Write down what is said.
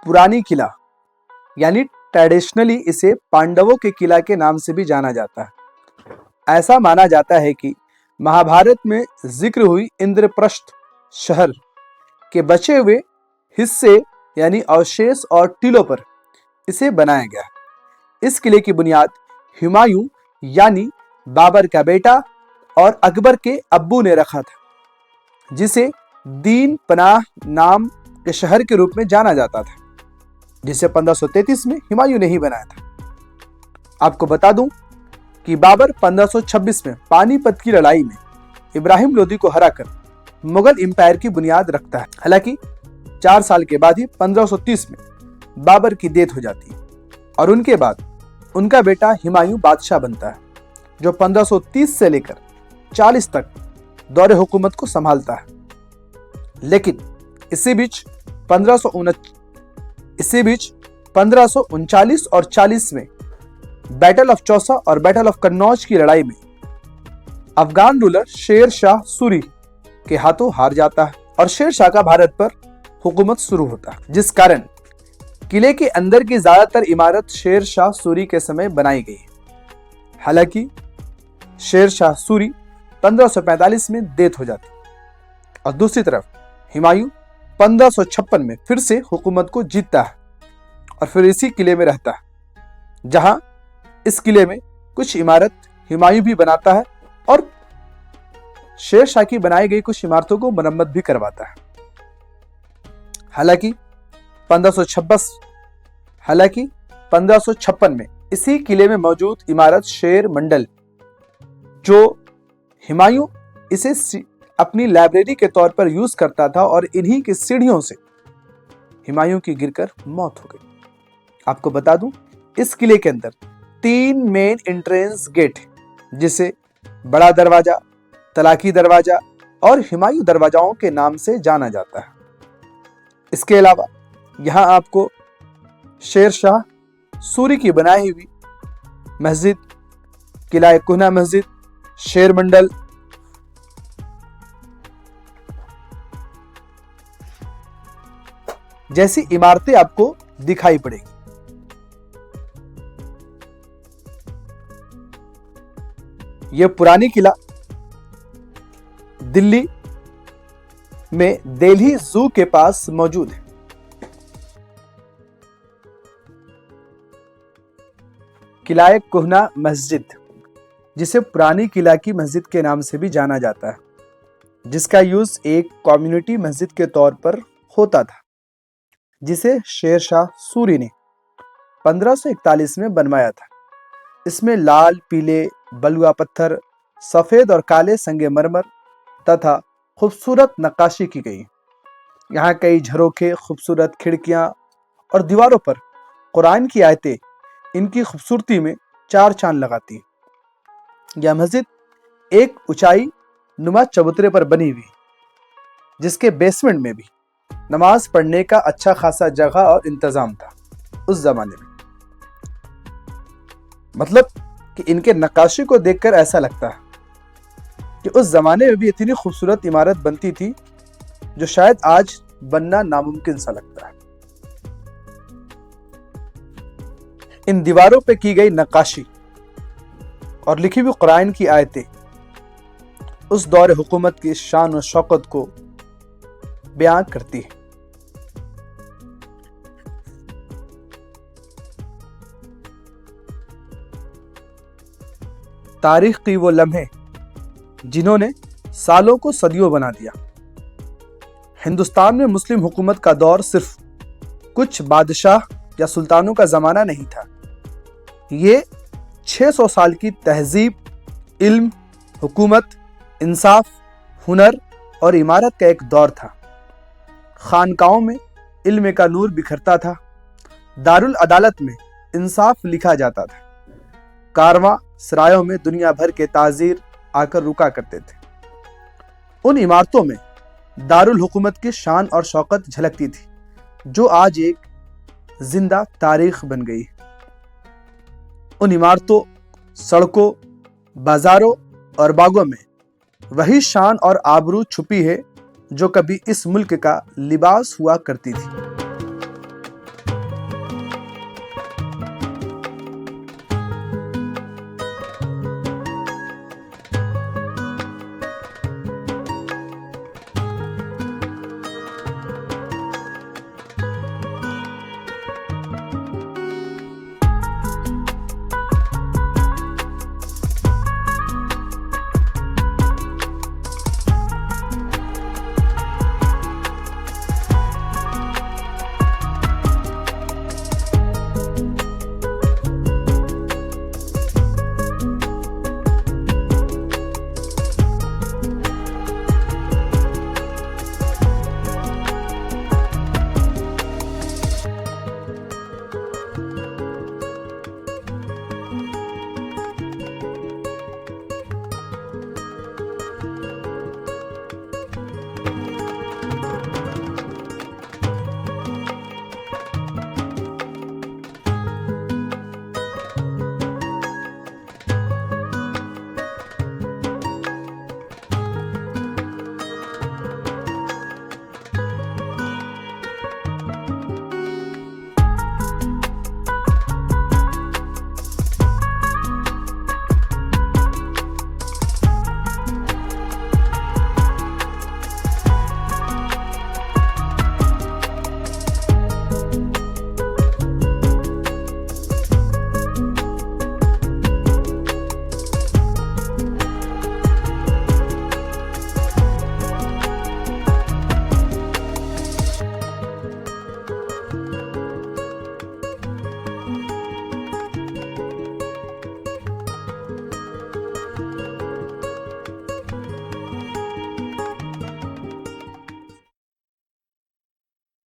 पुरानी किला यानी ट्रेडिशनली इसे पांडवों के किला के नाम से भी जाना जाता है। ऐसा माना जाता है कि महाभारत में जिक्र हुई इंद्रप्रस्थ शहर के बचे हुए हिस्से यानी अवशेष और टीलों पर इसे बनाया गया। इस किले की बुनियाद हुमायूं यानी बाबर का बेटा और अकबर के अब्बू ने रखा था, जिसे दीन पनाह नाम के शहर के रूप में जाना जाता था, जिसे 1533 में हुमायूं ने ही बनाया था। आपको बता दूं कि बाबर 1526 में पानीपत की लड़ाई में इब्राहिम लोदी को हराकर मुगल एम्पायर की बुनियाद रखता है। हालांकि 4 साल के बाद ही 1530 में बाबर की डेथ हो जाती है और उनके बाद उनका बेटा हुमायूं बादशाह बनता है, जो 1530 से लेकर 40 तक दौरे हुकूमत को संभालता है। लेकिन इसी बीच 1539 और 40 में बैटल ऑफ चौसा और बैटल ऑफ कन्नौज की लड़ाई में अफगान रूलर शेर शाह सूरी के हाथों हार जाता है और शेर शाह का भारत पर हुकूमत शुरू होता है, जिस कारण किले के अंदर की ज्यादातर इमारत शेर शाह सूरी के समय बनाई गई। हालांकि शेर शाह सूरी 1545 में डेथ हो जाती और दूसरी तरफ हुमायूं 1556 में फिर से हुकूमत को जीतता है और फिर इसी किले में रहता है, जहां इस किले में कुछ इमारत हुमायूं भी बनाता है और शेर शाह की बनाई गई कुछ इमारतों को मरम्मत भी करवाता है। हालांकि 1556 में इसी किले में मौजूद इमारत शेर मंडल, जो हुमायूं इसे अपनी लाइब्रेरी के तौर पर यूज करता था, और इन्हीं की सीढ़ियों से हुमायूं की गिरकर मौत हो गई। आपको बता दूं, इस किले के अंदर 3 मेन एंट्रेंस गेट, जिसे बड़ा दरवाजा, तलाकी दरवाजा और हुमायूं दरवाजाओं के नाम से जाना जाता है। इसके अलावा यहां आपको शेर शाह सूरी की बनाई हुई मस्जिद, किला कुहना मस्जिद, शेर मंडल, जैसी इमारतें आपको दिखाई पड़ेगी। यह पुरानी किला दिल्ली में दिल्ली जू के पास मौजूद है। किला कुहना मस्जिद, जिसे पुरानी किला की मस्जिद के नाम से भी जाना जाता है, जिसका यूज एक कम्युनिटी मस्जिद के तौर पर होता था, जिसे शेर शाह सूरी ने 1541 में बनवाया था। इसमें लाल, पीले, बलुआ पत्थर, सफेद और काले संगमरमर तथा खूबसूरत नक्काशी की गई। यहाँ कई झरोखे, खूबसूरत खिड़कियाँ और दीवारों पर कुरान की आयतें इनकी खूबसूरती में 4 चांद लगाती। यह मस्जिद एक ऊंचाई नुमा चबूतरे पर बनी हुई, जिसके बेसमेंट में भी नमाज पढ़ने का अच्छा खासा जगह और इंतजाम था उस जमाने में। मतलब कि इनके नक्काशी को देखकर ऐसा लगता है कि उस जमाने में भी इतनी खूबसूरत इमारत बनती थी, जो शायद आज बनना नामुमकिन सा लगता है। इन दीवारों पे की गई नक्काशी और लिखी हुई कुरान की आयतें उस दौर हुकूमत की शान और शौकत को बयां करती है। तारीख की वो लम्हे जिन्होंने सालों को सदियों बना दिया। हिंदुस्तान में मुस्लिम हुकूमत का दौर सिर्फ कुछ बादशाह या सुल्तानों का जमाना नहीं था। ये 600 साल की तहजीब, इल्म, हुकूमत, इंसाफ, हुनर और इमारत का एक दौर था। खानकाओं में इल्म का नूर बिखरता था, दारुल अदालत में इंसाफ लिखा जाता था, कारवां सरायों में दुनिया भर के ताजीर आकर रुका करते थे। उन इमारतों में दारुल हुकूमत की शान और शौकत झलकती थी, जो आज एक जिंदा तारीख बन गई। उन इमारतों, सड़कों, बाजारों और बागों में वही शान और आबरू छुपी है जो कभी इस मुल्क का लिबास हुआ करती थी।